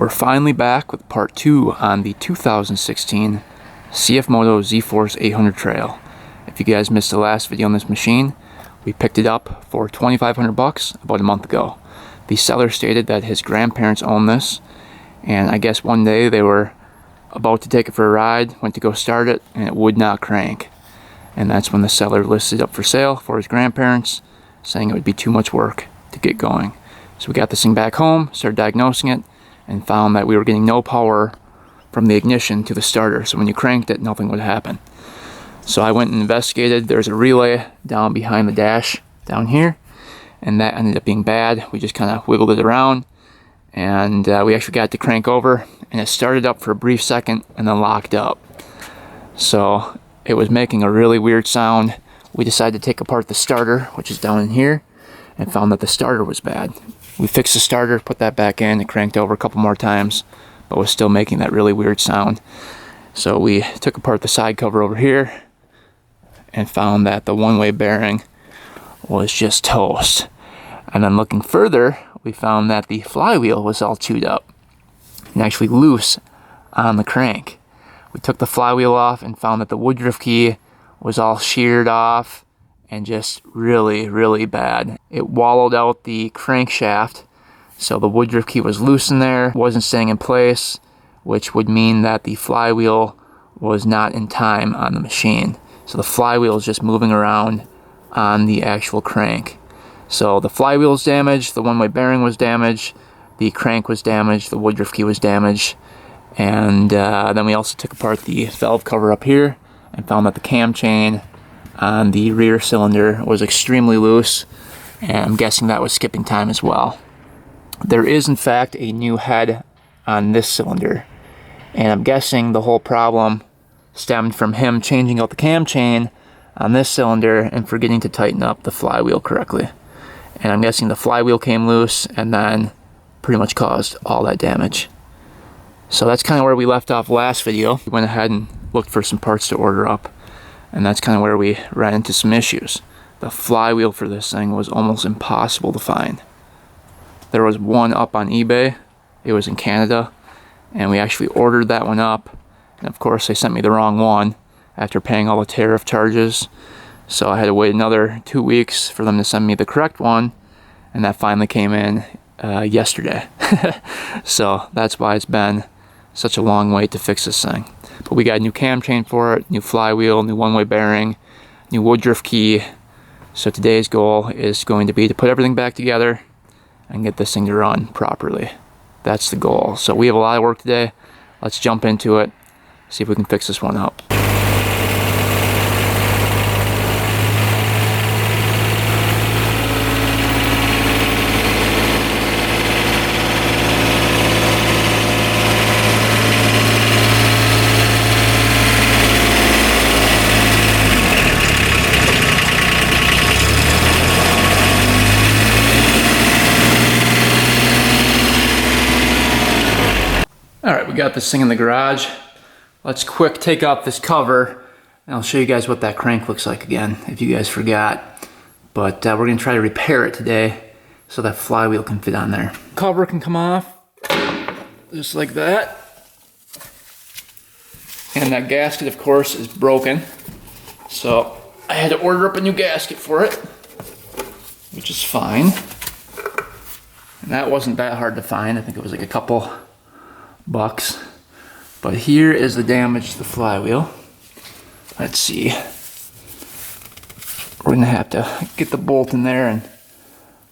We're finally back with part 2 on the 2016 CFMOTO Zforce 800 Trail. If you guys missed the last video on this machine, we picked it up for $2,500 about a month ago. The seller stated that his grandparents own this, and I guess one day they were about to take it for a ride, went to go start it, and it would not crank. And that's when the seller listed it up for sale for his grandparents, saying it would be too much work to get going. So we got this thing back home, started diagnosing it, and found that we were getting no power from the ignition to the starter. So when you cranked it, nothing would happen. So I went and investigated. There's a relay down behind the dash down here, and that ended up being bad. We just kind of wiggled it around, and we actually got it to crank over, and it started up for a brief second and then locked up. So it was making a really weird sound. We decided to take apart the starter, which is down in here, and found that the starter was bad. We fixed the starter, put that back in, and cranked over a couple more times, but was still making that really weird sound. So we took apart the side cover over here and found that the one-way bearing was just toast. And then looking further, we found that the flywheel was all chewed up and actually loose on the crank. We took the flywheel off and found that the woodruff key was all sheared off and just really, really bad. It wallowed out the crankshaft, so the woodruff key was loose in there, wasn't staying in place, which would mean that the flywheel was not in time on the machine. So the flywheel is just moving around on the actual crank. So the flywheel is damaged, the one-way bearing was damaged, the crank was damaged, the woodruff key was damaged, and then we also took apart the valve cover up here and found that the cam chain on the rear cylinder was extremely loose, and I'm guessing that was skipping time as well. There is in fact a new head on this cylinder, and I'm guessing the whole problem stemmed from him changing out the cam chain on this cylinder and forgetting to tighten up the flywheel correctly. And I'm guessing the flywheel came loose and then pretty much caused all that damage. So that's kind of where we left off last video. We went ahead and looked for some parts to order up, and that's kind of where we ran into some issues. The flywheel for this thing was almost impossible to find. There was one up on eBay. It was in Canada, and we actually ordered that one up, and of course they sent me the wrong one after paying all the tariff charges. So I had to wait another 2 weeks for them to send me the correct one, and that finally came in yesterday. So that's why it's been such a long wait to fix this thing. But we got a new cam chain for it, new flywheel, new one-way bearing, new woodruff key. So today's goal is going to be to put everything back together and get this thing to run properly. That's the goal. So we have a lot of work today. Let's jump into it, see if we can fix this one up. Alright, we got this thing in the garage. Let's quick take off this cover, and I'll show you guys what that crank looks like again, if you guys forgot. But we're going to try to repair it today so that flywheel can fit on there. Cover can come off, just like that. And that gasket, of course, is broken. So I had to order up a new gasket for it, which is fine. And that wasn't that hard to find. I think it was like a couple bucks. But here is the damage to the flywheel. Let's see. We're gonna have to get the bolt in there and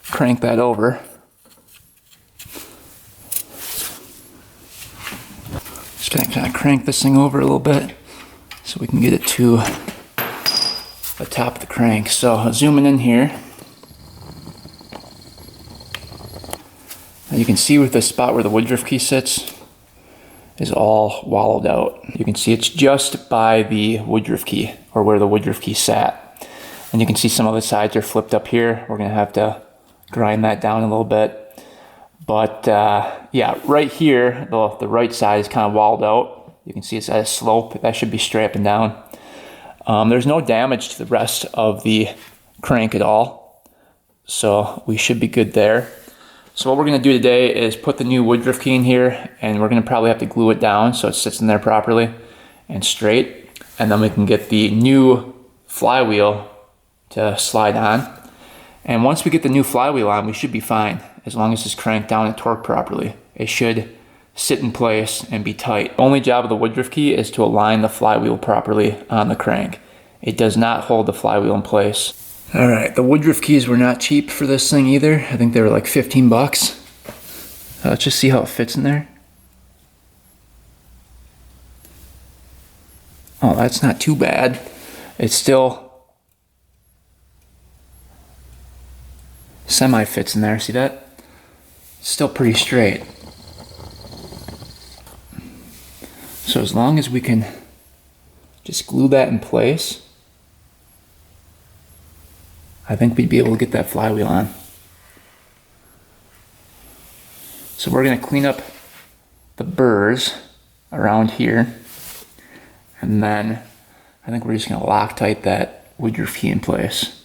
crank that over. Just gonna kind of crank this thing over a little bit so we can get it to the top of the crank. So zooming in here, now you can see with the spot where the woodruff key sits is all wallowed out. You can see it's just by the woodruff key, or where the woodruff key sat. And you can see some of the sides are flipped up here. We're gonna have to grind that down a little bit. But yeah, right here, the right side is kind of walled out. You can see it's at a slope. That should be straight up and down. There's no damage to the rest of the crank at all, so we should be good there. So what we're gonna do today is put the new woodruff key in here, and we're gonna probably have to glue it down so it sits in there properly and straight. And then we can get the new flywheel to slide on. And once we get the new flywheel on, we should be fine. As long as it's cranked down and torqued properly, it should sit in place and be tight. The only job of the woodruff key is to align the flywheel properly on the crank. It does not hold the flywheel in place. All right, the woodruff keys were not cheap for this thing either. I think they were like 15 bucks. Let's just see how it fits in there. Oh, that's not too bad. It's still semi fits in there, see that? It's still pretty straight. So as long as we can just glue that in place, I think we'd be able to get that flywheel on. So we're gonna clean up the burrs around here, and then I think we're just gonna Loctite that woodruff key in place.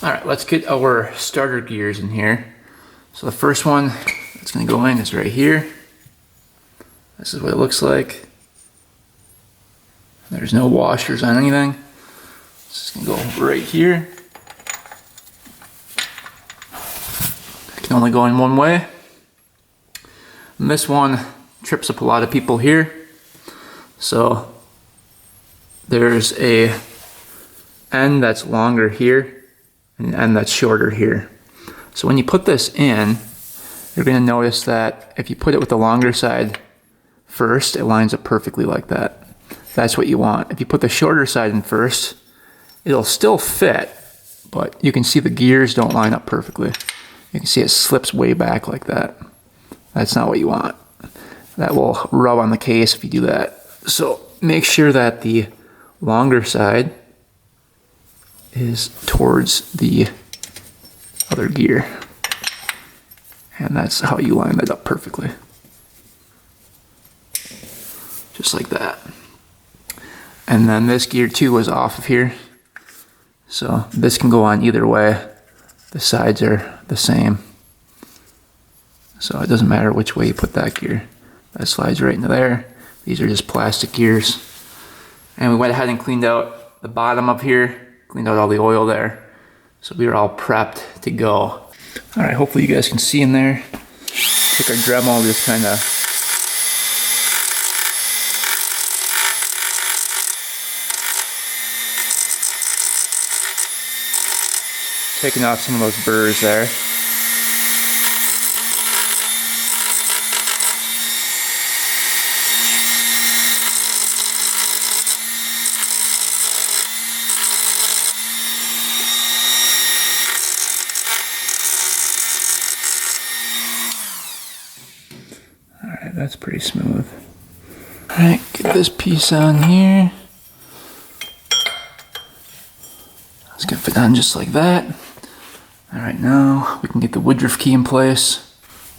All right, let's get our starter gears in here. So the first one that's gonna go in is right here. This is what it looks like. There's no washers on anything. It's just gonna go right here. It can only go in one way. And this one trips up a lot of people here. So there's a end that's longer here and an end that's shorter here. So when you put this in, you're gonna notice that if you put it with the longer side first, it lines up perfectly like that. That's what you want. If you put the shorter side in first, it'll still fit, but you can see the gears don't line up perfectly. You can see it slips way back like that. That's not what you want. That will rub on the case if you do that. So make sure that the longer side is towards the other gear. And that's how you line that up perfectly. Just like that. And then this gear too was off of here. So this can go on either way. The sides are the same. So it doesn't matter which way you put that gear. That slides right into there. These are just plastic gears. And we went ahead and cleaned out the bottom up here, cleaned out all the oil there. So we were all prepped to go. All right, hopefully you guys can see in there. Took our Dremel, just kind of taking off some of those burrs there. All right, that's pretty smooth. All right, get this piece on here. It's gonna fit on just like that. All right, now we can get the woodruff key in place.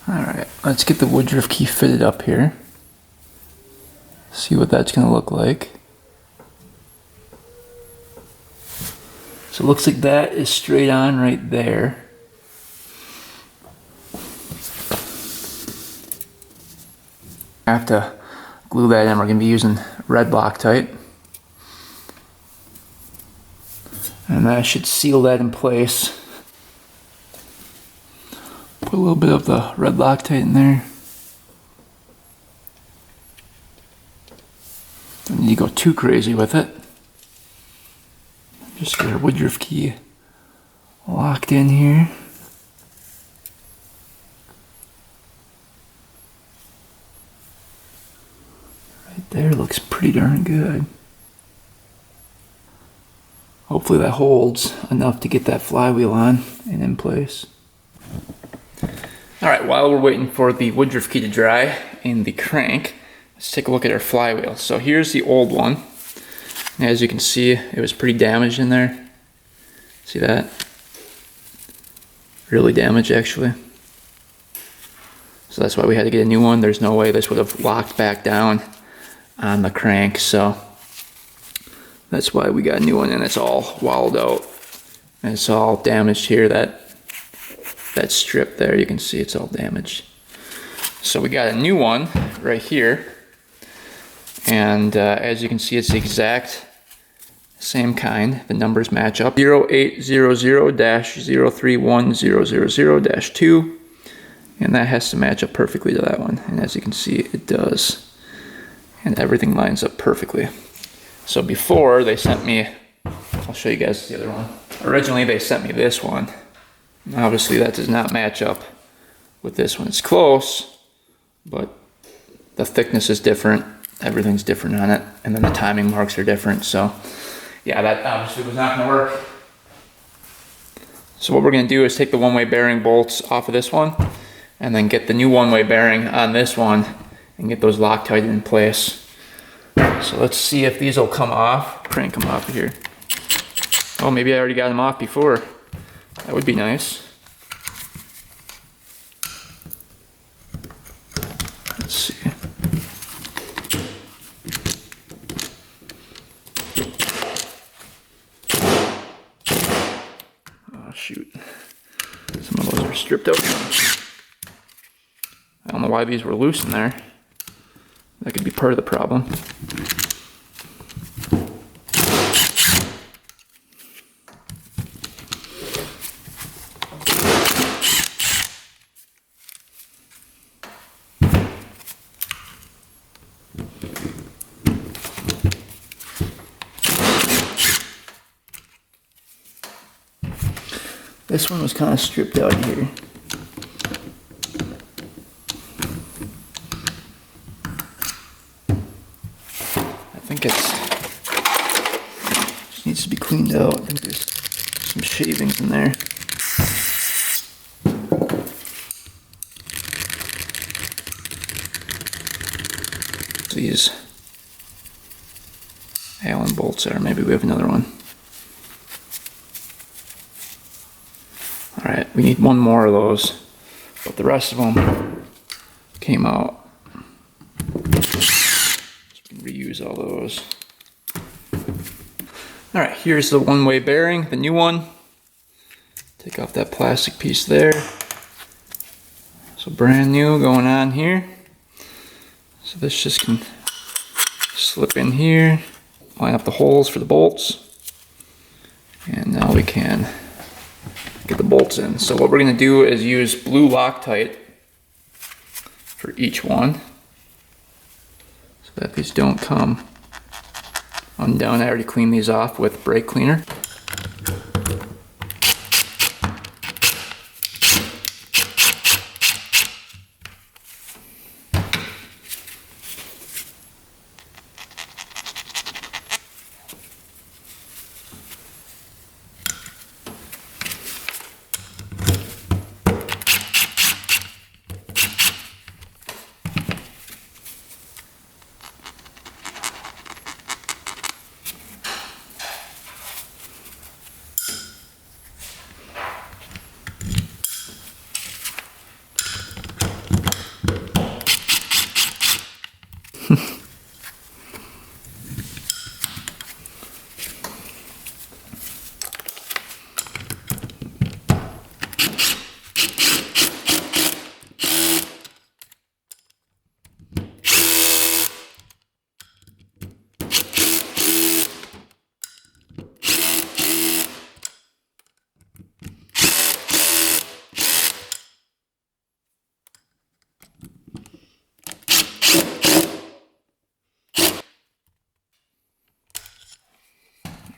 All right, let's get the woodruff key fitted up here. See what that's gonna look like. So it looks like that is straight on right there. I have to glue that in. We're gonna be using red Loctite. And that should seal that in place. Put a little bit of the red Loctite in there. Don't need to go too crazy with it. Just get our woodruff key locked in here. Right there, looks pretty darn good. Hopefully that holds enough to get that flywheel on and in place. All right, while we're waiting for the woodruff key to dry and the crank, let's take a look at our flywheel. So here's the old one. And as you can see, it was pretty damaged in there. See that? Really damaged actually. So that's why we had to get a new one. There's no way this would have locked back down on the crank. So that's why we got a new one, and it's all walled out. And it's all damaged here. That that strip there, you can see it's all damaged. So we got a new one right here, and as you can see, it's the exact same kind. The numbers match up. 0800-031000-2, and that has to match up perfectly to that one. And as you can see, it does. And everything lines up perfectly. So before they sent me, I'll show you guys the other one. Originally they sent me this one. Obviously that does not match up with this one. It's close, but the thickness is different. Everything's different on it. And then the timing marks are different. So yeah, that obviously was not gonna work. So what we're gonna do is take the one-way bearing bolts off of this one and then get the new one-way bearing on this one and get those Loctited in place. So let's see if these will come off. Crank them off of here. Oh, maybe I already got them off before. That would be nice. Let's see. Oh shoot. Some of those are stripped out. I don't know why these were loose in there. That could be part of the problem. This one was kind of stripped out here. I think it's just needs to be cleaned out. I think there's some shavings in there. These Allen bolts are. Maybe we have another one. Alright, we need one more of those, but the rest of them came out. So we can reuse all those. Alright, here's the one-way bearing, the new one. Take off that plastic piece there. So brand new going on here. So this just can slip in here, line up the holes for the bolts, and now we can get the bolts in. So what we're going to do is use blue Loctite for each one so that these don't come undone. I already cleaned these off with brake cleaner.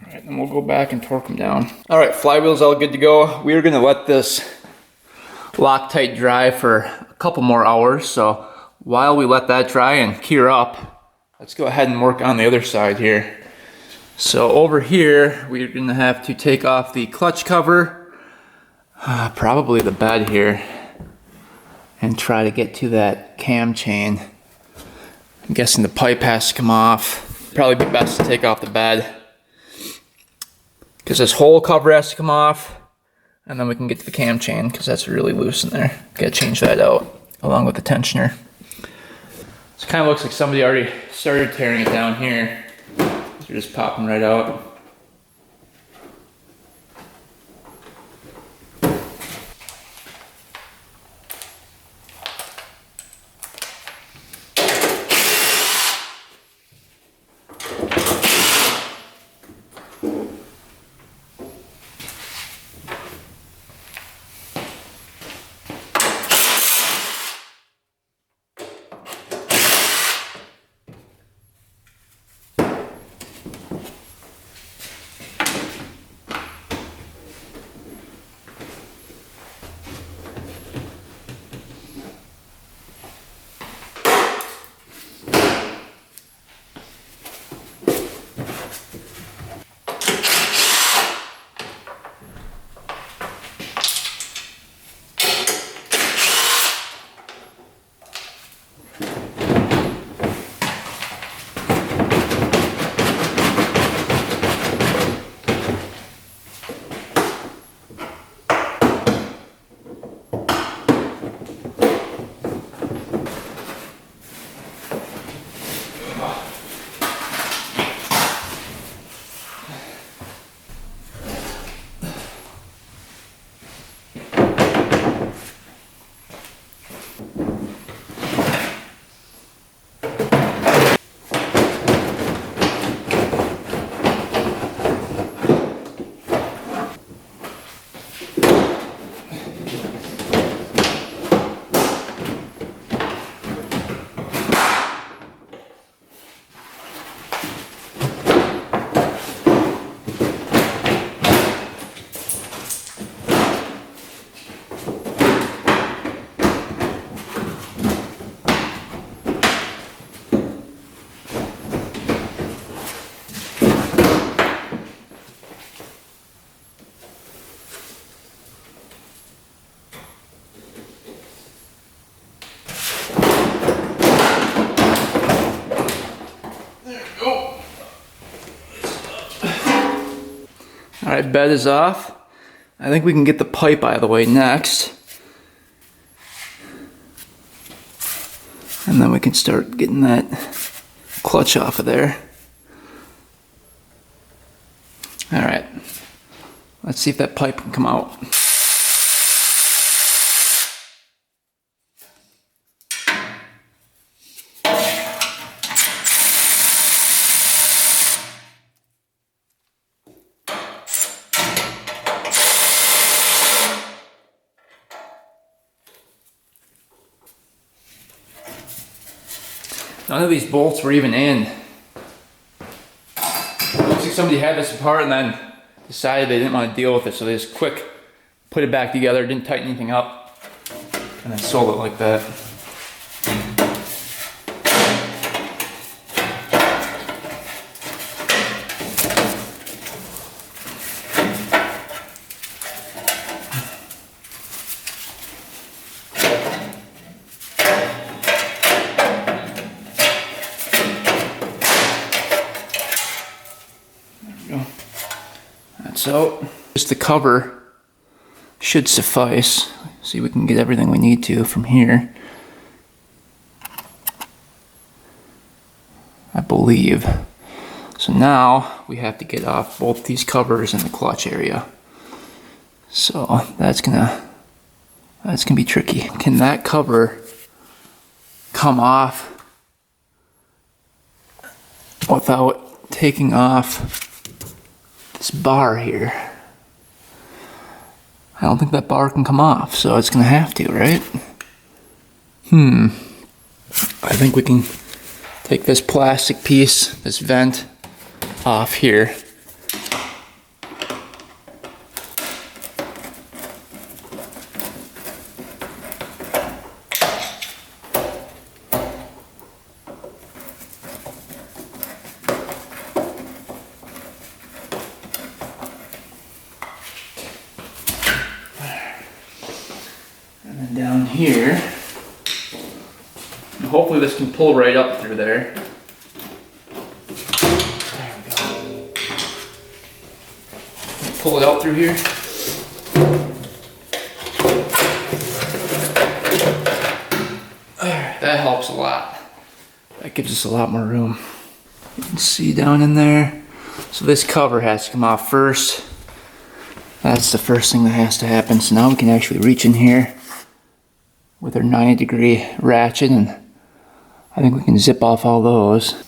Alright, then we'll go back and torque them down. Alright, flywheel's all good to go. We're going to let this Loctite dry for a couple more hours. So while we let that dry and cure up, let's go ahead and work on the other side here. So over here, we're going to have to take off the clutch cover, probably the bed here, and try to get to that cam chain. I'm guessing the pipe has to come off. Probably be best to take off the bed, because this whole cover has to come off, and then we can get to the cam chain because that's really loose in there. Gotta change that out along with the tensioner. This kind of looks like somebody already started tearing it down here. They're just popping right out. Alright, bed is off. I think we can get the pipe out of the way next. And then we can start getting that clutch off of there. Alright, let's see if that pipe can come out. None of these bolts were even in. Looks like somebody had this apart and then decided they didn't want to deal with it, so they just quick put it back together, didn't tighten anything up, and then sold it like that. So, just the cover should suffice. See, we can get everything we need to from here, I believe. So now we have to get off both these covers in the clutch area. So that's gonna be tricky. Can that cover come off without taking off this bar here? I don't think that bar can come off, so it's gonna have to, right? I think we can take this plastic piece, this vent, off here. And then down here, and hopefully this can pull right up through there. There we go. Pull it out through here. That helps a lot. That gives us a lot more room. You can see down in there. So this cover has to come off first. That's the first thing that has to happen. So now we can actually reach in here with our 90-degree ratchet, and I think we can zip off all those.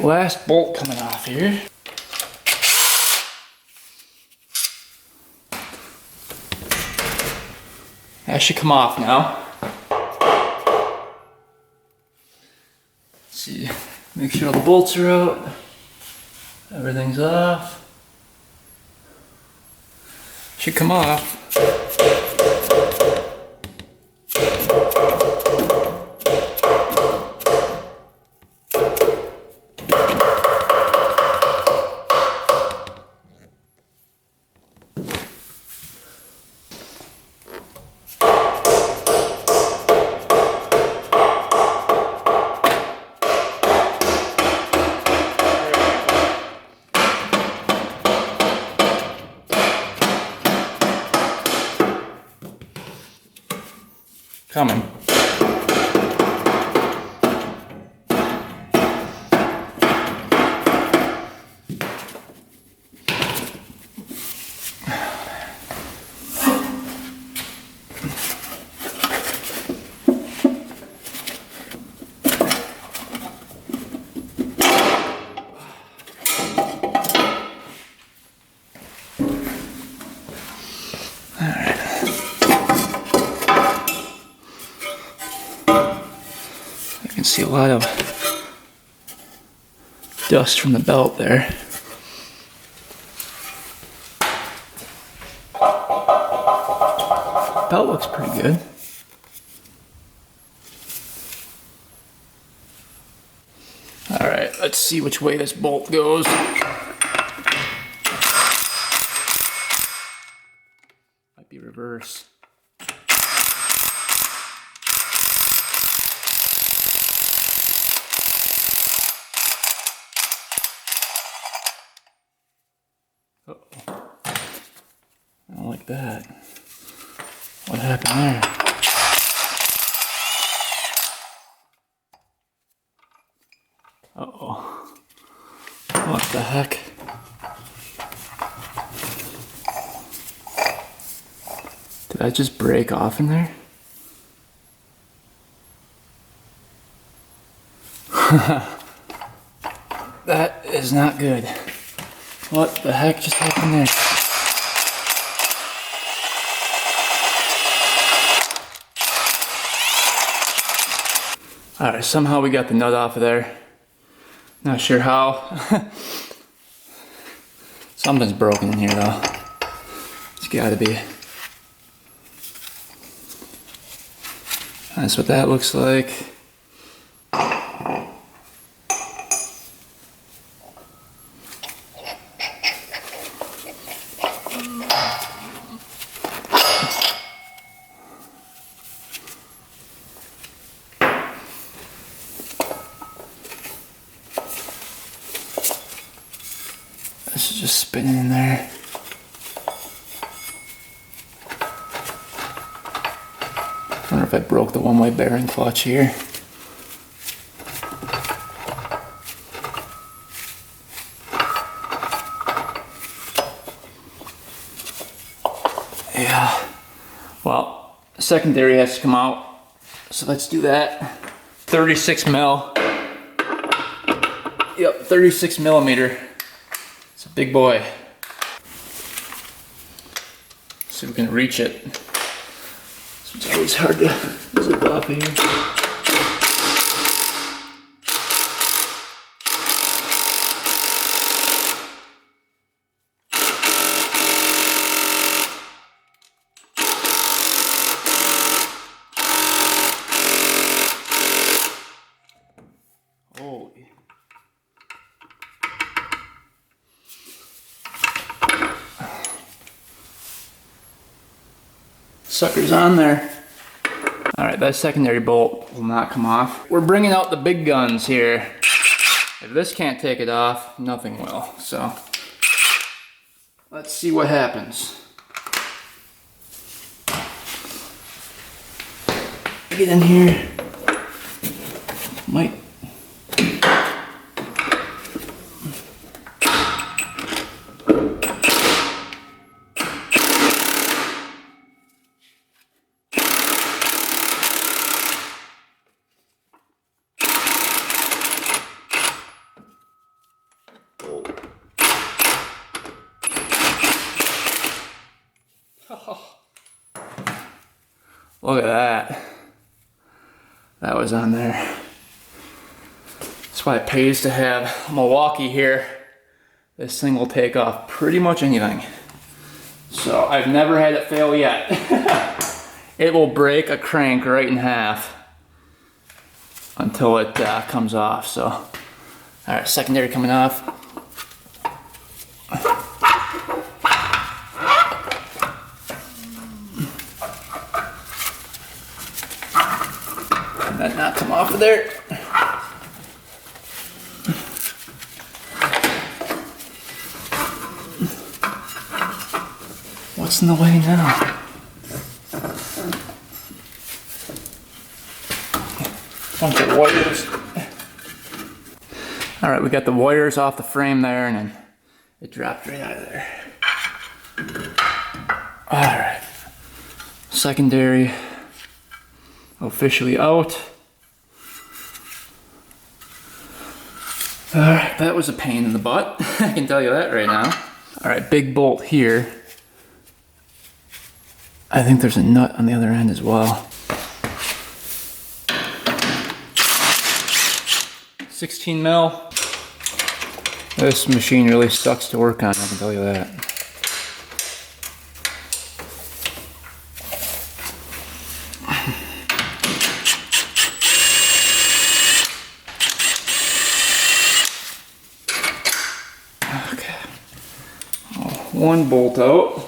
Last bolt coming off here. That should come off now. Let's see, make sure all the bolts are out. Everything's off. Should come off. Coming. See a lot of dust from the belt there. Belt looks pretty good. All right, let's see which way this bolt goes. Might be reverse. Uh-oh. I don't like that. What happened there? Uh-oh. What the heck? Did I just break off in there? That is not good. What the heck just happened there? Alright, somehow we got the nut off of there. Not sure how. Something's broken in here though. It's gotta be. That's what that looks like. This is just spinning in there. I wonder if I broke the one-way bearing clutch here. Yeah. Well, secondary has to come out. So let's do that. 36 mil. Yep, 36 millimeter. It's a big boy. See if we can reach it. It's always hard to zip off of here. Holy. Sucker's on there. Alright, that secondary bolt will not come off. We're bringing out the big guns here. If this can't take it off, nothing will. So, let's see what happens. Get in here. Might. Look at that. That was on there. That's why it pays to have Milwaukee here. This thing will take off pretty much anything. So I've never had it fail yet. It will break a crank right in half until it comes off. So, all right, secondary coming off. Can that not come off of there? What's in the way now? Bunch of wires. All right, we got the wires off the frame there, and then it dropped right out of there. All right, secondary officially out. All right, that was a pain in the butt. I can tell you that right now. All right, big bolt here. I think there's a nut on the other end as well. 16 mil. This machine really sucks to work on, I can tell you that. Okay. Oh, one bolt out.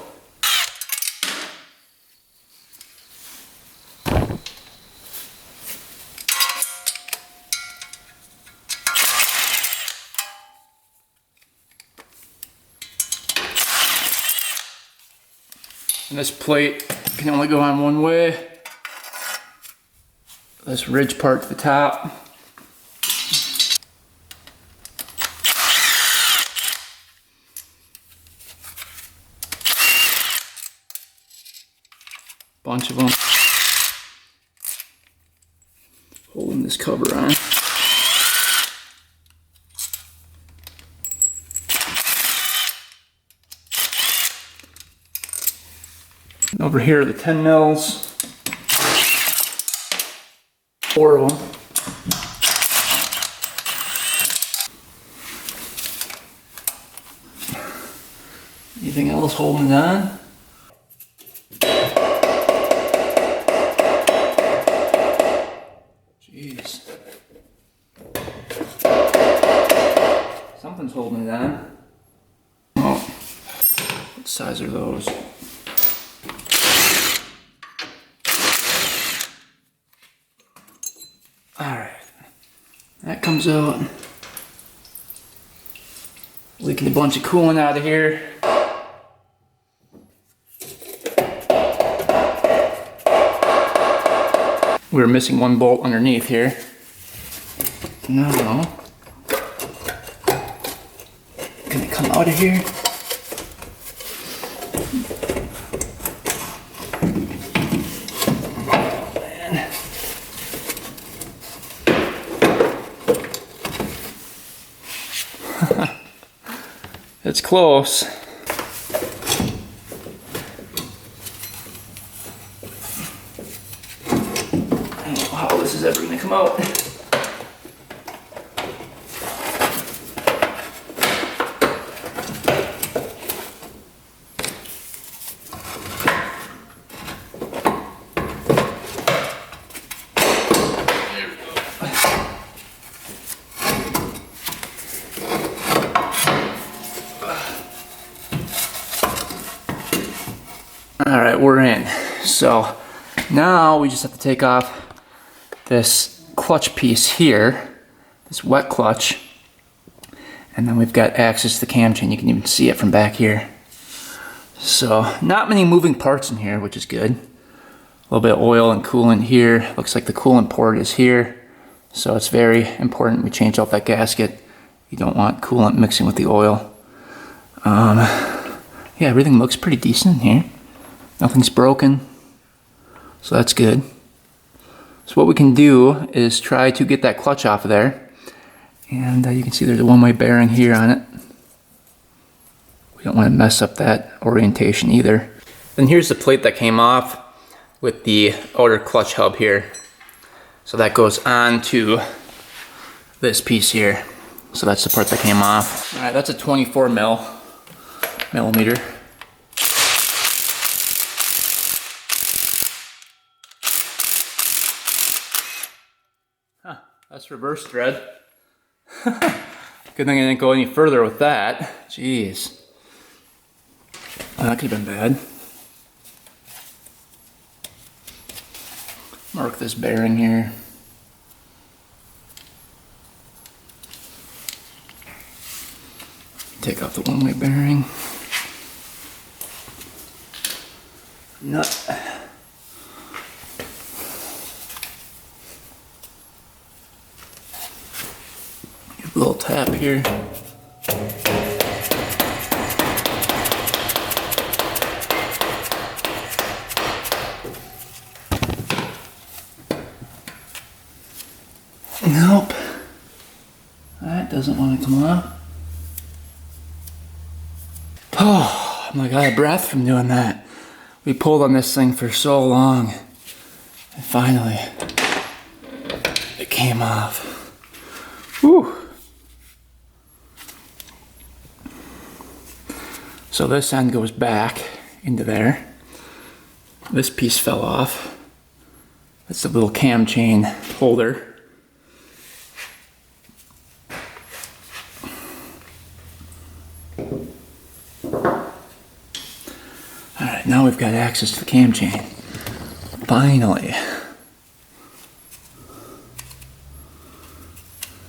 And this plate can only go on one way. This ridge part to the top. Bunch of them. Holding this cover on. And over here are the 10 mils. 4 of them. Anything else holding it on? Jeez. Something's holding it on. Oh, what size are those? Alright, that comes out. Leaking a bunch of coolant out of here. We were missing one bolt underneath here. No. Can it come out of here? It's close. I don't know how this is ever going to come out. Alright, we're in. So now we just have to take off this clutch piece here, this wet clutch, and then we've got access to the cam chain. You can even see it from back here. So not many moving parts in here, which is good. A little bit of oil and coolant here. Looks like the coolant port is here. So it's very important we change out that gasket. You don't want coolant mixing with the oil. Yeah, everything looks pretty decent in here. Nothing's broken, so that's good. So what we can do is try to get that clutch off of there. And you can see there's a one-way bearing here on it. We don't want to mess up that orientation either. Then here's the plate that came off. with the outer clutch hub here. So that goes on to this piece here. So that's the part that came off. All right, that's a 24 millimeter. Huh, that's reverse thread. Good thing I didn't go any further with that. Jeez. Oh, that could have been bad. Mark this bearing here. Take off the one-way bearing. Nut. Give a little tap here. Nope. That doesn't want to come off. Oh, I'm like out of breath from doing that. We pulled on this thing for so long. And finally, it came off. Whew. So this end goes back into there. This piece fell off. That's the little cam chain holder. Alright, now we've got access to the cam chain. Finally.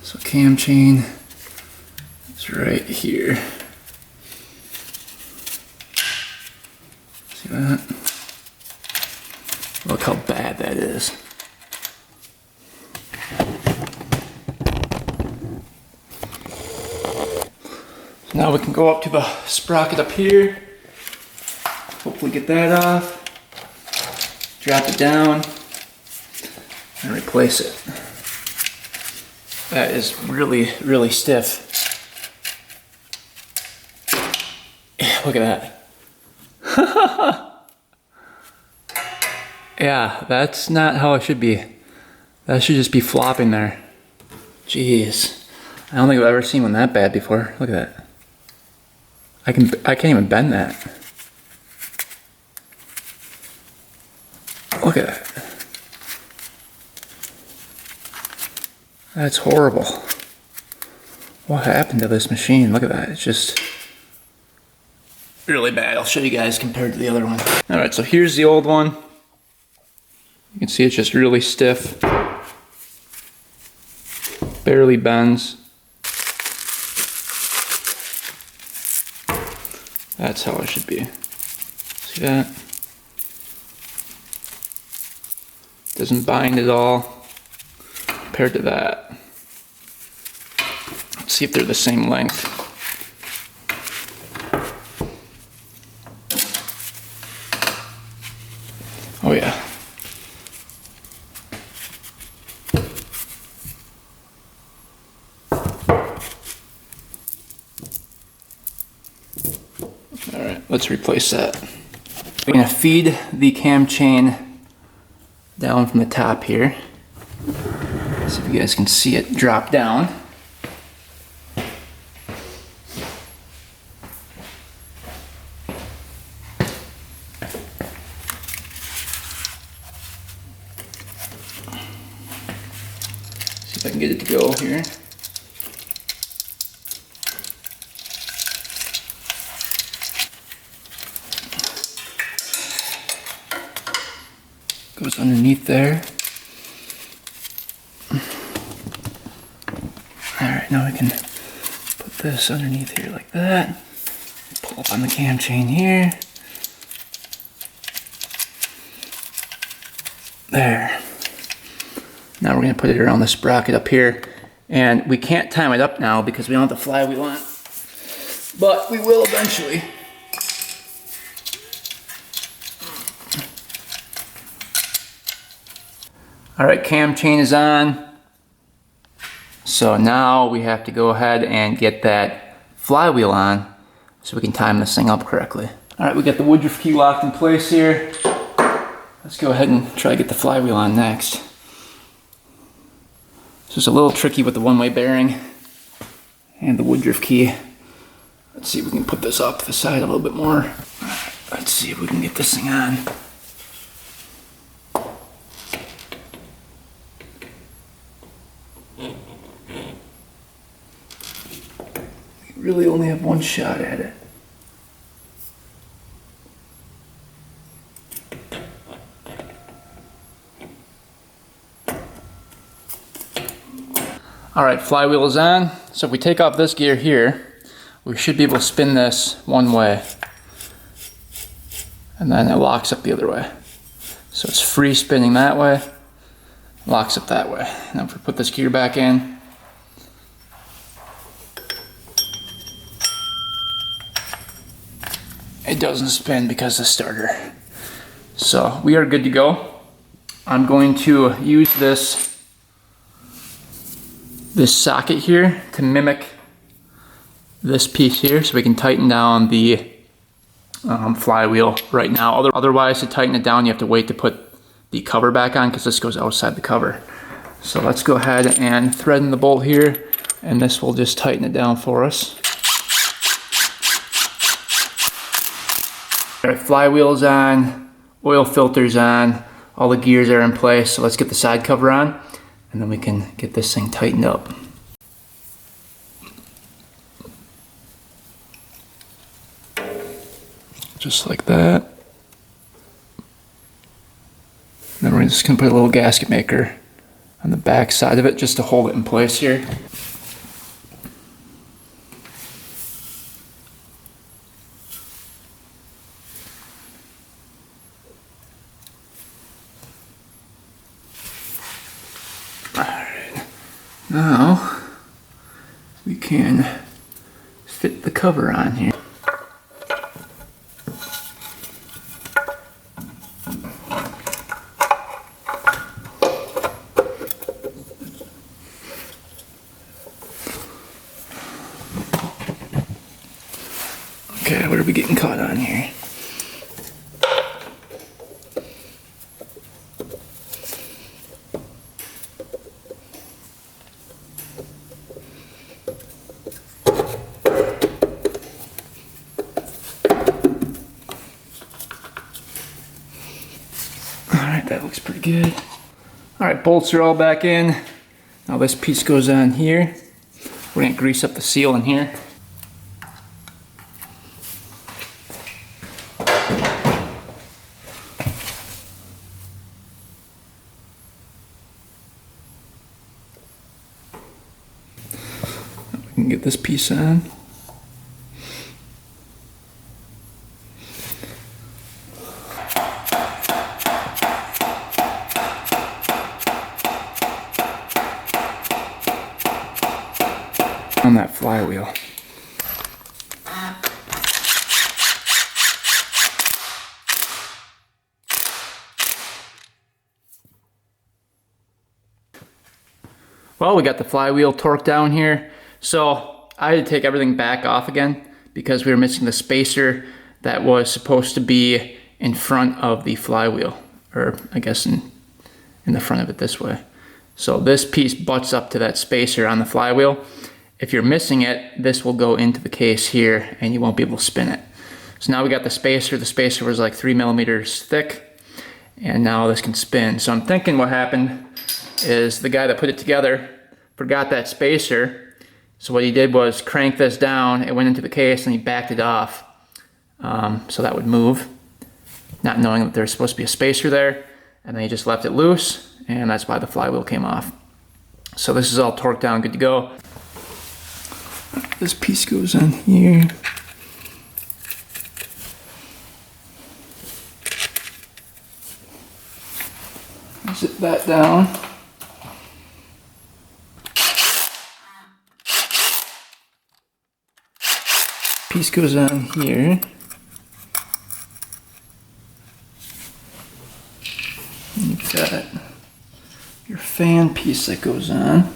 So cam chain is right here. See that? Look how bad that is. So now we can go up to the sprocket up here. Hopefully get that off. Drop it down and replace it. That is really, really stiff. Look at that. Yeah, that's not how it should be. That should just be flopping there. Jeez. I don't think I've ever seen one that bad before. Look at that. I can't even bend that. Look at that. That's horrible. What happened to this machine? Look at that. It's just really bad. I'll show you guys compared to the other one. Alright, so here's the old one. You can see it's just really stiff. Barely bends. That's how it should be. See that? Doesn't bind at all compared to that. Let's see if they're the same length. Oh yeah. Alright, let's replace that. We're going to feed the cam chain down from the top here. See if you guys can see it drop down. See if I can get it to go here. Goes underneath there. Alright, now we can put this underneath here like that. Pull up on the cam chain here. There. Now we're going to put it around the sprocket up here. And we can't time it up now because we don't have the flywheel on. But we will eventually. Alright, cam chain is on. So now we have to go ahead and get that flywheel on so we can time this thing up correctly. Alright, we got the Woodruff key locked in place here. Let's go ahead and try to get the flywheel on next. This is a little tricky with the one-way bearing and the woodruff key. Let's see if we can put this off to the side a little bit more. Let's see if we can get this thing on. We really only have one shot at it. Alright, flywheel is on. So if we take off this gear here, we should be able to spin this one way. And then it locks up the other way. So it's free spinning that way, locks up that way. Now if we put this gear back in, it doesn't spin because of the starter. So we are good to go. I'm going to use this socket here to mimic this piece here so we can tighten down the flywheel right now. Otherwise, to tighten it down, you have to wait to put the cover back on because this goes outside the cover. So let's go ahead and thread in the bolt here, and this will just tighten it down for us. Our flywheel is on, oil filter's on, all the gears are in place. So let's get the side cover on, and then we can get this thing tightened up. Just like that. Then we're just gonna put a little gasket maker on the back side of it just to hold it in place here. Alright, now we can fit the cover on here. Okay, what are we getting caught on here? Alright, that looks pretty good. Alright, bolts are all back in. Now this piece goes on here. We're going to grease up the seal in here. We can get this piece on. On that flywheel. Well, we got the flywheel torqued down here. So I had to take everything back off again because we were missing the spacer that was supposed to be in front of the flywheel, or I guess in the front of it this way. So this piece butts up to that spacer on the flywheel. If you're missing it, this will go into the case here and you won't be able to spin it. So now we got the spacer. The spacer was like 3 millimeters thick, and now this can spin. So I'm thinking what happened is the guy that put it together forgot that spacer. So what he did was crank this down, it went into the case, and he backed it off so that would move, not knowing that there's supposed to be a spacer there, and then he just left it loose, and that's why the flywheel came off. So this is all torqued down, good to go. This piece goes on here. Zip that down. Piece goes on here. And you've got your fan piece that goes on.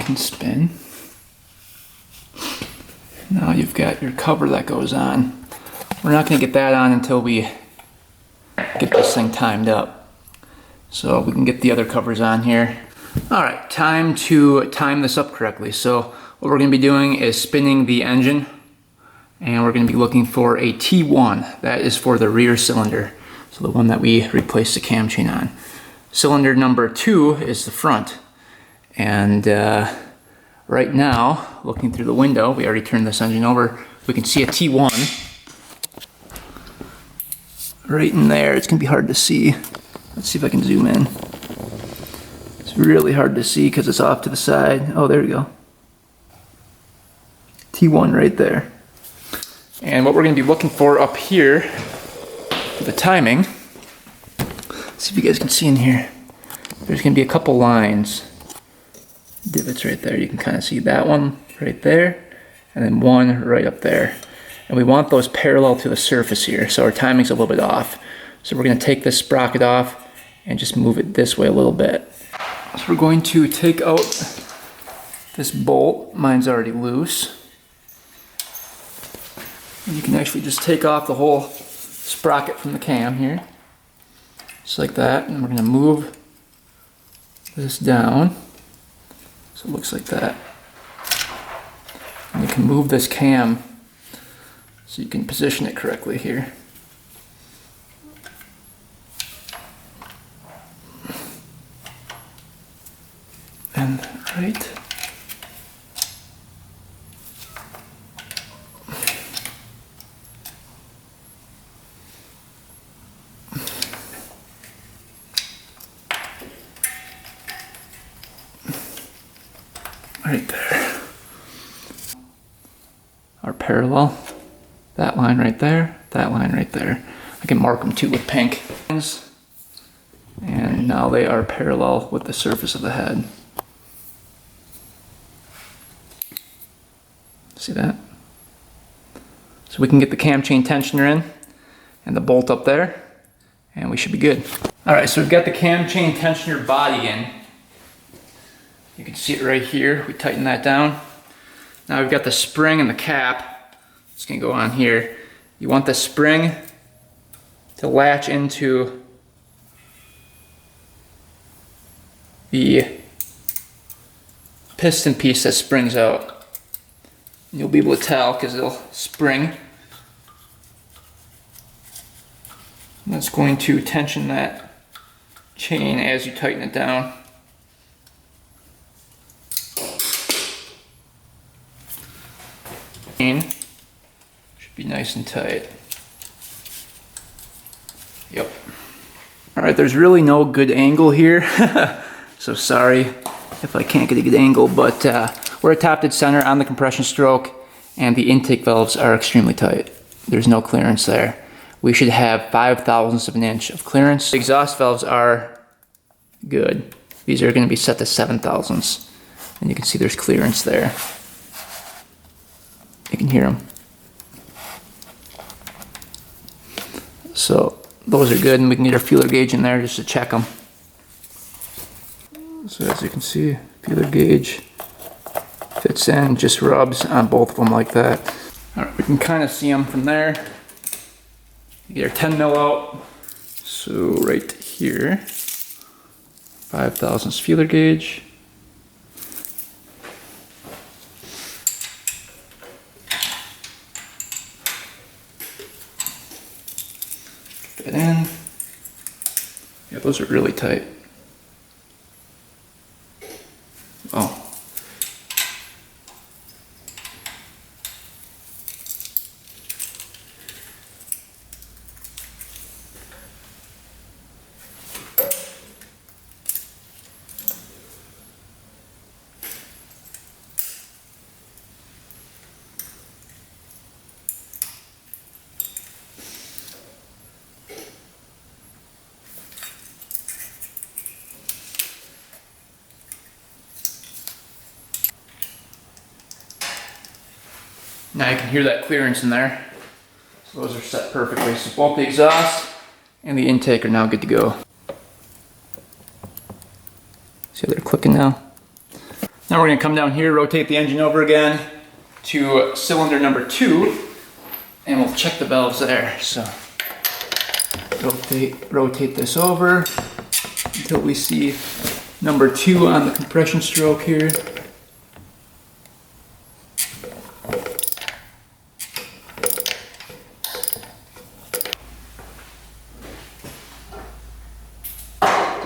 and spin. Now you've got your cover that goes on. We're not going to get that on until we get this thing timed up. So we can get the other covers on here. Alright, time to time this up correctly. So what we're going to be doing is spinning the engine, and we're going to be looking for a T1. That is for the rear cylinder, so the one that we replaced the cam chain on. Cylinder number 2 is the front. And right now, looking through the window, we already turned this engine over, we can see a T1 right in there. It's going to be hard to see. Let's see if I can zoom in. It's really hard to see because it's off to the side. Oh, there we go. T1 right there. And what we're going to be looking for up here for the timing, let's see if you guys can see in here. There's going to be a couple lines, divots right there. You can kind of see that one right there, and then one right up there. And we want those parallel to the surface here, so our timing's a little bit off. So we're going to take this sprocket off and just move it this way a little bit. So we're going to take out this bolt. Mine's already loose. And you can actually just take off the whole sprocket from the cam here. Just like that. And we're going to move this down. So it looks like that. And you can move this cam so you can position it correctly here. And right. Right there. Our parallel. That line right there, that line right there. I can mark them too with pink. And now they are parallel with the surface of the head. See that? So we can get the cam chain tensioner in and the bolt up there, and we should be good. Alright, so we've got the cam chain tensioner body in. You can see it right here. We tighten that down. Now we've got the spring and the cap. It's going to go on here. You want the spring to latch into the piston piece that springs out. You'll be able to tell because it'll spring. And that's going to tension that chain as you tighten it down. Should be nice and tight. Yep. Alright, there's really no good angle here. So sorry if I can't get a good angle, but we're at top dead center on the compression stroke, and the intake valves are extremely tight. There's no clearance there. We should have 5/1000ths of an inch of clearance. The exhaust valves are good. These are going to be set to 7/1000ths, and you can see there's clearance there. You can hear them. So those are good, and we can get our feeler gauge in there just to check them. So as you can see, feeler gauge fits in, just rubs on both of them like that. Alright, we can kind of see them from there. Get our 10 mil out. So right here, 5/1000ths feeler gauge. Fit in. Yeah, those are really tight. Oh. Now you can hear that clearance in there. So those are set perfectly. So both the exhaust and the intake are now good to go. See how they're clicking now? Now we're going to come down here, rotate the engine over again to cylinder number 2, and we'll check the valves there. So rotate this over until we see number 2 on the compression stroke here.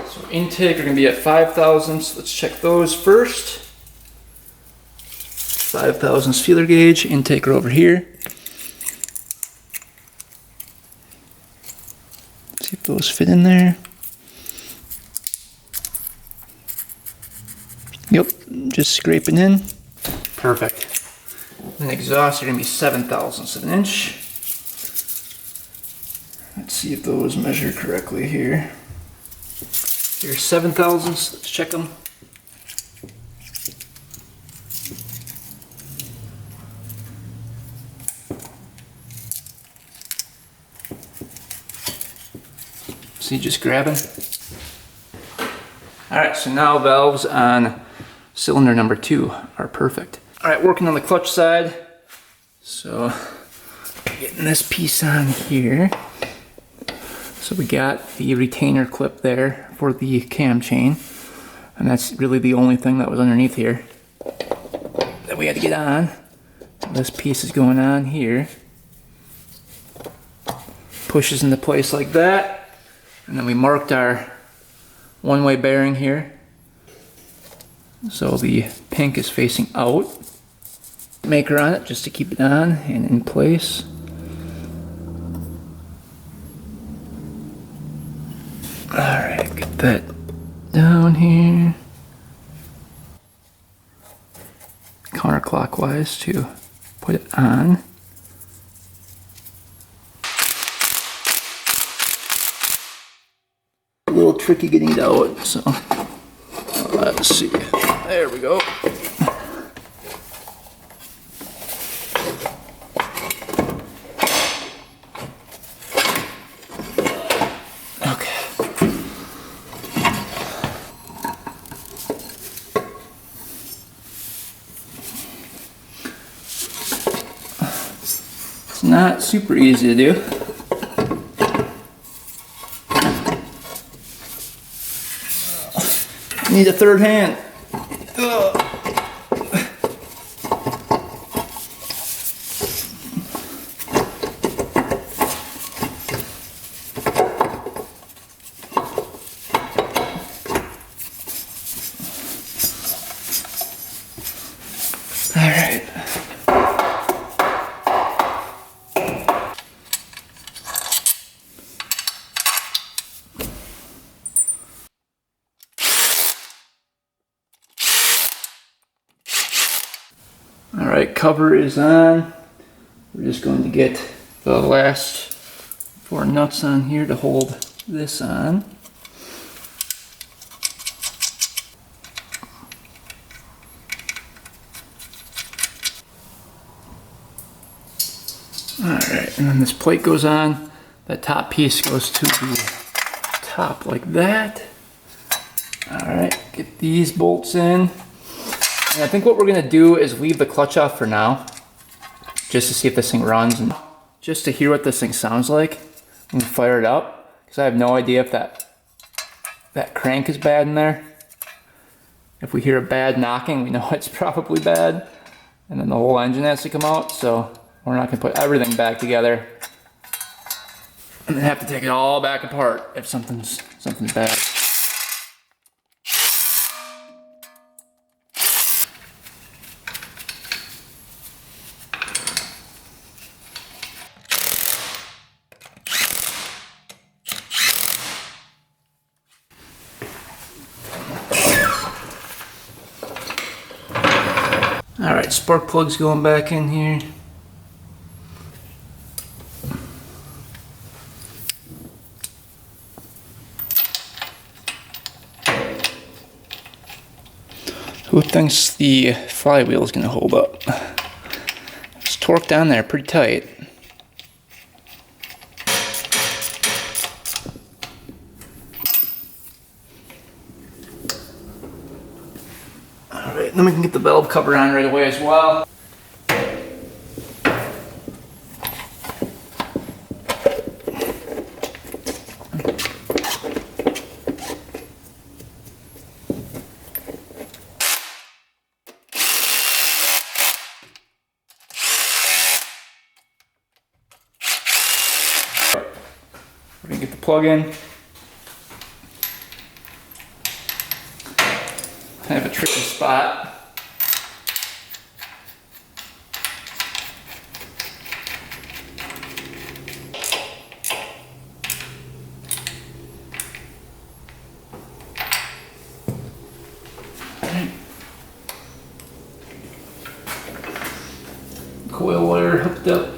So intake are going to be at 5 thousandths. Let's check those first. 5 thousandths feeler gauge, intake are over here. See if those fit in there. Yep, just scraping in. Perfect. And the exhaust are going to be 7 thousandths of an inch. Let's see if those measure correctly here. Here's 7 thousandths, let's check them. See, just grabbing. Alright, so now valves on cylinder number 2 are perfect. Alright, working on the clutch side. So, getting this piece on here. So we got the retainer clip there for the cam chain. And that's really the only thing that was underneath here that we had to get on. This piece is going on here. Pushes into place like that. And then we marked our one-way bearing here. So the pink is facing out. Maker on it just to keep it on and in place. Alright, get that down here. Counterclockwise to put it on. A little tricky getting it out, so let's see. There we go. Okay. It's not super easy to do. Need a third hand. Ugh. All right. Alright, cover is on. We're just going to get the last 4 nuts on here to hold this on. Alright, and then this plate goes on. That top piece goes to the top like that. Alright, get these bolts in. And I think what we're going to do is leave the clutch off for now, just to see if this thing runs, and just to hear what this thing sounds like when we fire it up, because I have no idea if that crank is bad in there. If we hear a bad knocking, we know it's probably bad, and then the whole engine has to come out, so we're not going to put everything back together and then have to take it all back apart if something's bad. Alright, spark plug's going back in here. Who thinks the flywheel is going to hold up? It's torqued down there pretty tight. Alright, Alright, then we can get the valve cover on right away as well. We're gonna get the plug in. I have a tricky spot. Coil wire hooked up.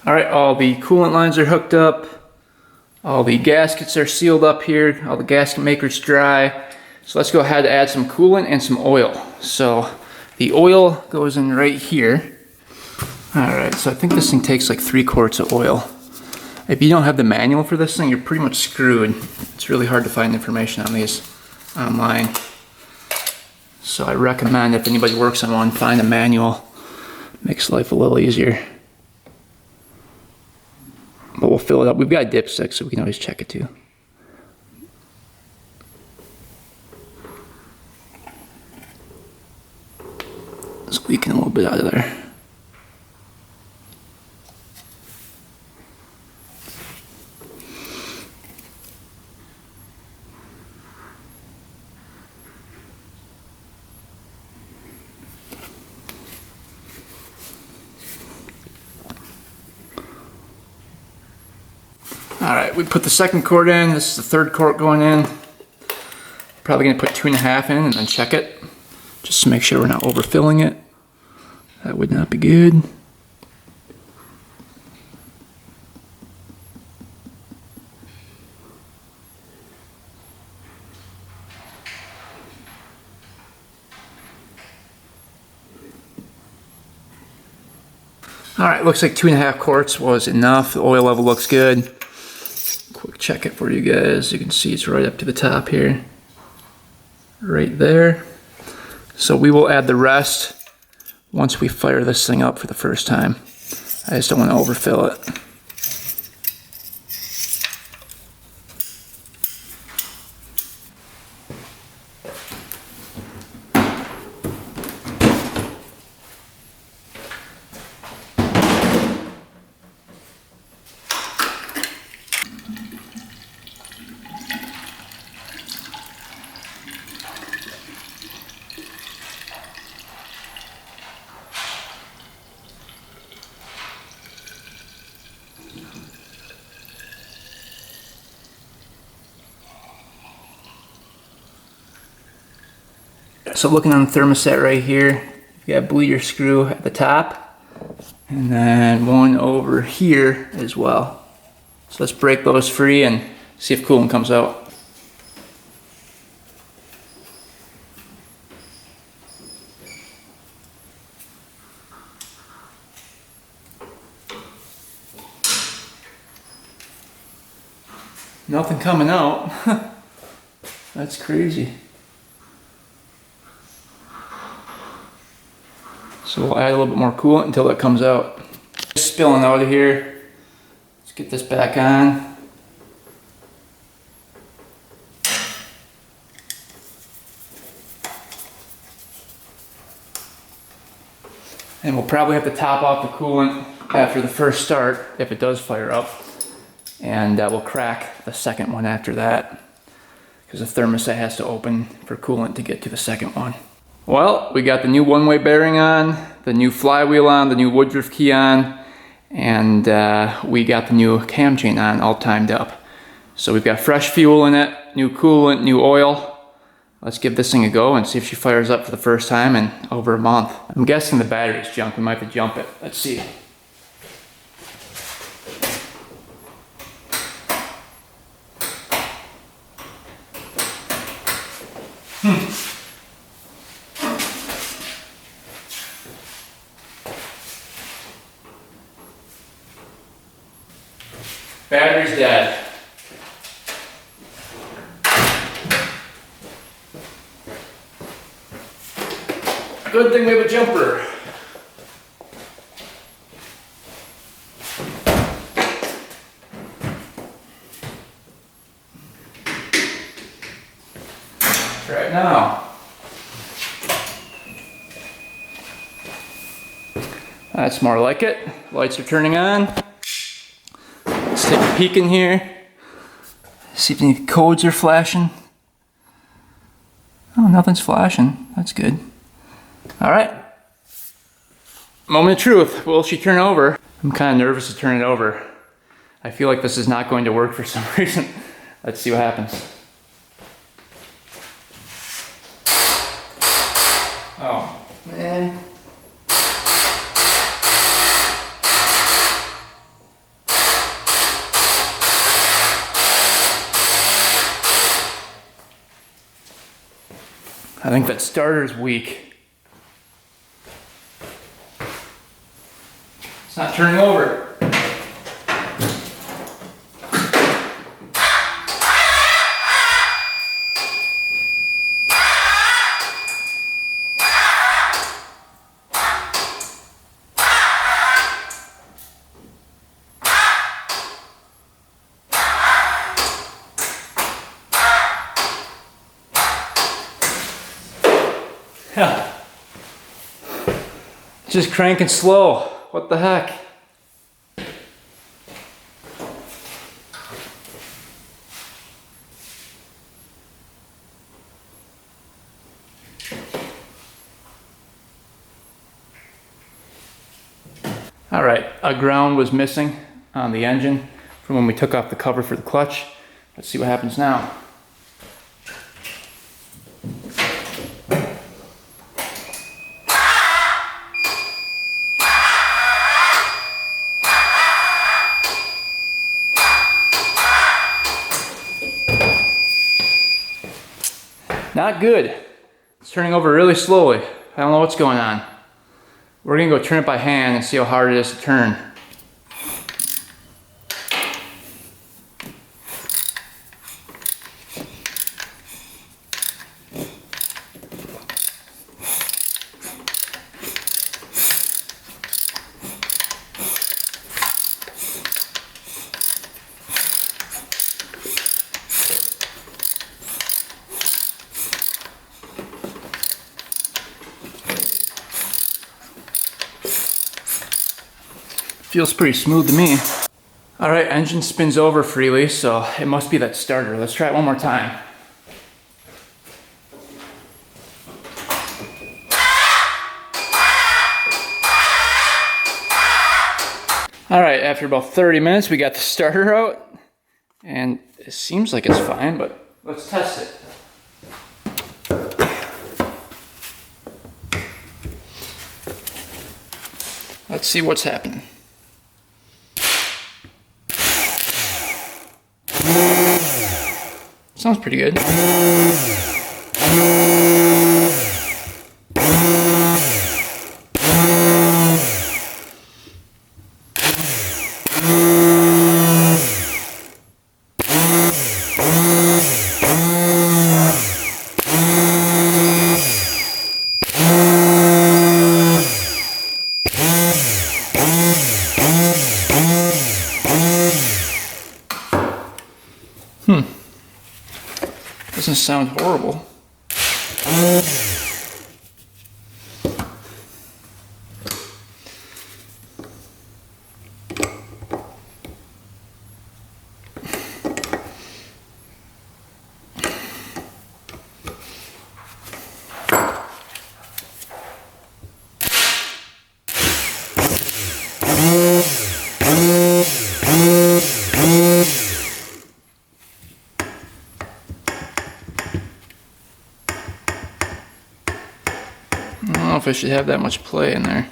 All right, all the coolant lines are hooked up. All the gaskets are sealed up here. All the gasket maker's dry. So let's go ahead and add some coolant and some oil. So the oil goes in right here. All right, so I think this thing takes like 3 quarts of oil. If you don't have the manual for this thing, you're pretty much screwed. It's really hard to find information on these online. So I recommend if anybody works on one, find a manual. Makes life a little easier. But we'll fill it up. We've got a dipstick, so we can always check it too. It's leaking a little bit out of there. All right, we put the second quart in. This is the third quart going in. Probably gonna put 2.5 in and then check it, just to make sure we're not overfilling it. That would not be good. All right, looks like 2.5 quarts was enough. The oil level looks good. Quick check it for you guys. You can see it's right up to the top here. Right there. So we will add the rest once we fire this thing up for the first time. I just don't want to overfill it. So looking on the thermostat right here, you got a bleeder screw at the top, and then one over here as well. So let's break those free and see if coolant comes out. Nothing coming out. That's crazy. So we'll add a little bit more coolant until that comes out. Just spilling out of here. Let's get this back on. And we'll probably have to top off the coolant after the first start if it does fire up. And we'll crack the second one after that, because the thermostat has to open for coolant to get to the second one. Well, we got the new one-way bearing on, the new flywheel on, the new Woodruff key on, and we got the new cam chain on, all timed up. So we've got fresh fuel in it, new coolant, new oil. Let's give this thing a go and see if she fires up for the first time in over a month. I'm guessing the battery's junk. We might have to jump it. Let's see. Battery's dead. Good thing we have a jumper. Try it now. That's more like it. Lights are turning on. Let's take a peek in here. See if any codes are flashing. Oh, nothing's flashing. That's good. All right. Moment of truth. Will she turn over? I'm kind of nervous to turn it over. I feel like this is not going to work for some reason. Let's see what happens. Oh, man. I think that starter is weak. It's not turning over. Yeah. Just cranking slow. What the heck? All right, a ground was missing on the engine from when we took off the cover for the clutch. Let's see what happens now. Not good. It's turning over really slowly. I don't know what's going on. We're gonna go turn it by hand and see how hard it is to turn. Feels pretty smooth to me. All right, engine spins over freely, so it must be that starter. Let's try it one more time. All right, after about 30 minutes, we got the starter out, and it seems like it's fine, but let's test it. Let's see what's happening. Sounds pretty good. Doesn't sound horrible. I don't know if I should have that much play in there.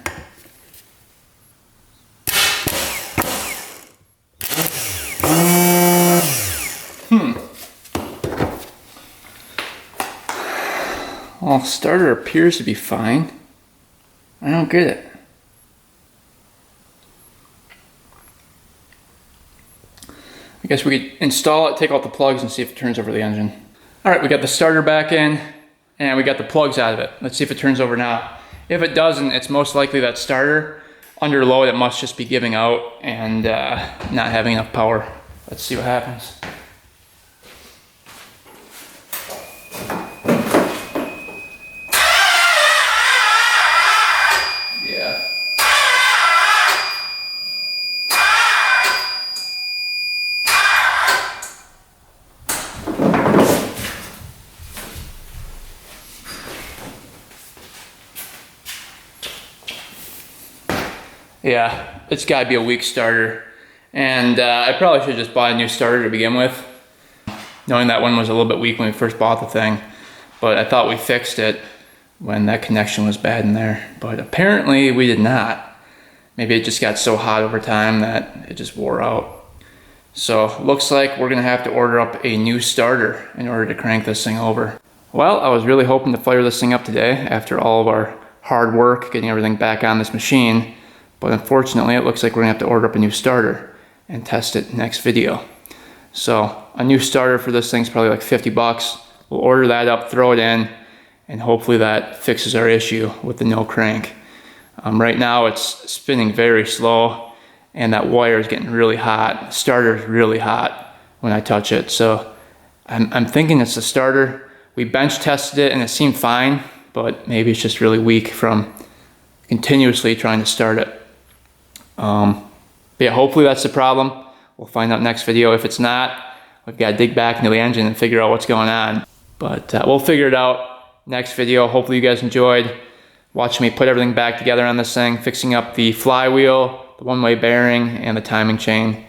Well, starter appears to be fine. I don't get it. I guess we could install it, take out the plugs, and see if it turns over the engine. All right, we got the starter back in, and we got the plugs out of it. Let's see if it turns over now. If it doesn't, it's most likely that starter, under load, it must just be giving out and not having enough power. Let's see what happens. Yeah. Yeah, it's got to be a weak starter. And I probably should have just bought a new starter to begin with, knowing that one was a little bit weak when we first bought the thing. But I thought we fixed it when that connection was bad in there. But apparently we did not. Maybe it just got so hot over time that it just wore out. So looks like we're gonna have to order up a new starter in order to crank this thing over. Well, I was really hoping to fire this thing up today after all of our hard work getting everything back on this machine. But unfortunately, it looks like we're gonna have to order up a new starter and test it next video. So a new starter for this thing's probably like 50 bucks. We'll order that up, throw it in, and hopefully that fixes our issue with the no crank. Right now it's spinning very slow, and that wire is getting really hot. The starter is really hot when I touch it. So I'm thinking it's the starter. We bench tested it and it seemed fine, but maybe it's just really weak from continuously trying to start it. But yeah, hopefully that's the problem. We'll find out next video. If it's not, we've got to dig back into the engine and figure out what's going on. But we'll figure it out next video. Hopefully you guys enjoyed watching me put everything back together on this thing, fixing up the flywheel, the one-way bearing, and the timing chain.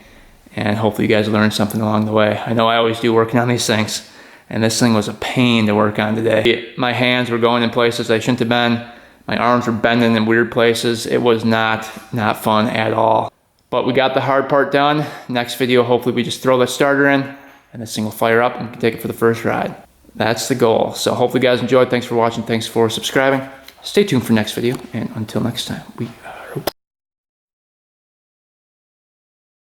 And hopefully you guys learned something along the way. I know I always do working on these things, and this thing was a pain to work on today. My hands were going in places they shouldn't have been. My arms were bending in weird places. It was not fun at all. But we got the hard part done. Next video, hopefully we just throw the starter in and this thing will fire up and we can take it for the first ride. That's the goal. So hopefully you guys enjoyed. Thanks for watching. Thanks for subscribing. Stay tuned for next video. And until next time, we out.